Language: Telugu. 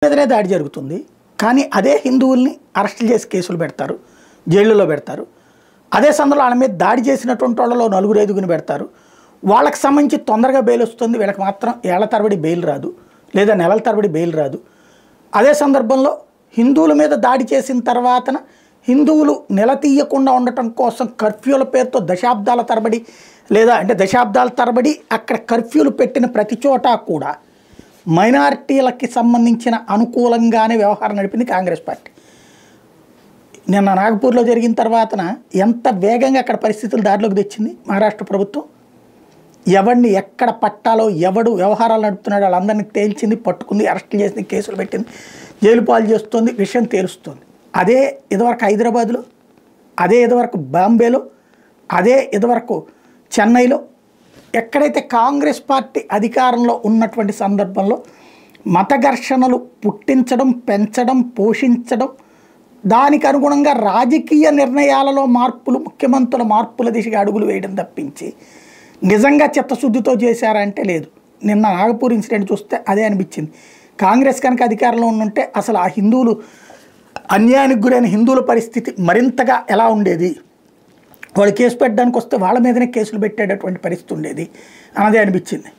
మీదనే దాడి జరుగుతుంది. కానీ అదే హిందువుల్ని అరెస్టులు చేసి కేసులు పెడతారు, జైళ్ళలో పెడతారు. అదే సందర్భంలో వాళ్ళ మీద దాడి చేసినటువంటి వాళ్ళలో 4-5 పెడతారు. వాళ్ళకి సంబంధించి తొందరగా బెయిల్ వస్తుంది, వీళ్ళకి మాత్రం ఏళ్ల తరబడి బెయిల్ రాదు, లేదా నెలల తరబడి బెయిల్ రాదు. అదే సందర్భంలో హిందువుల మీద దాడి చేసిన తర్వాతన హిందువులు నిలతీయకుండా ఉండటం కోసం కర్ఫ్యూల పేరుతో దశాబ్దాల తరబడి దశాబ్దాల తరబడి అక్కడ కర్ఫ్యూలు పెట్టిన ప్రతి చోట కూడా మైనారిటీలకి సంబంధించిన అనుకూలంగానే వ్యవహారం నడిపింది కాంగ్రెస్ పార్టీ. నిన్న నాగపూర్లో జరిగిన తర్వాతన ఎంత వేగంగా అక్కడ పరిస్థితులు దారిలోకి తెచ్చింది మహారాష్ట్ర ప్రభుత్వం. ఎవరిని ఎక్కడ పట్టాలో ఎవడు వ్యవహారాలు నడుపుతున్నాడో వాళ్ళందరినీ తేల్చింది, పట్టుకుంది, అరెస్టులు చేసింది, కేసులు పెట్టింది, జైలు పాలు చేస్తుంది, విషయం తేలుస్తుంది. అదే ఇదివరకు హైదరాబాద్లో, అదే ఇదివరకు బాంబేలో, అదే ఇదివరకు చెన్నైలో ఎక్కడైతే కాంగ్రెస్ పార్టీ అధికారంలో ఉన్నటువంటి సందర్భంలో మత ఘర్షణలు పుట్టించడం, పెంచడం, పోషించడం, దానికి అనుగుణంగా రాజకీయ నిర్ణయాలలో మార్పులు, ముఖ్యమంత్రుల మార్పుల దిశగా అడుగులు వేయడం తప్పించి నిజంగా చిత్తశుద్ధితో చేశారంటే లేదు. నిన్న నాగపూర్ ఇన్సిడెంట్ చూస్తే అదే అనిపించింది. కాంగ్రెస్ కనుక అధికారంలో ఉండుంటే అసలు ఆ హిందువులు అన్యాయానికి గురైన హిందువుల పరిస్థితి మరింతగా ఎలా ఉండేది, వాళ్ళు కేసు పెట్టడానికి వస్తే వాళ్ళ మీదనే కేసులు పెట్టేటటువంటి పరిస్థితి ఉండేది అన్నదే అనిపించింది.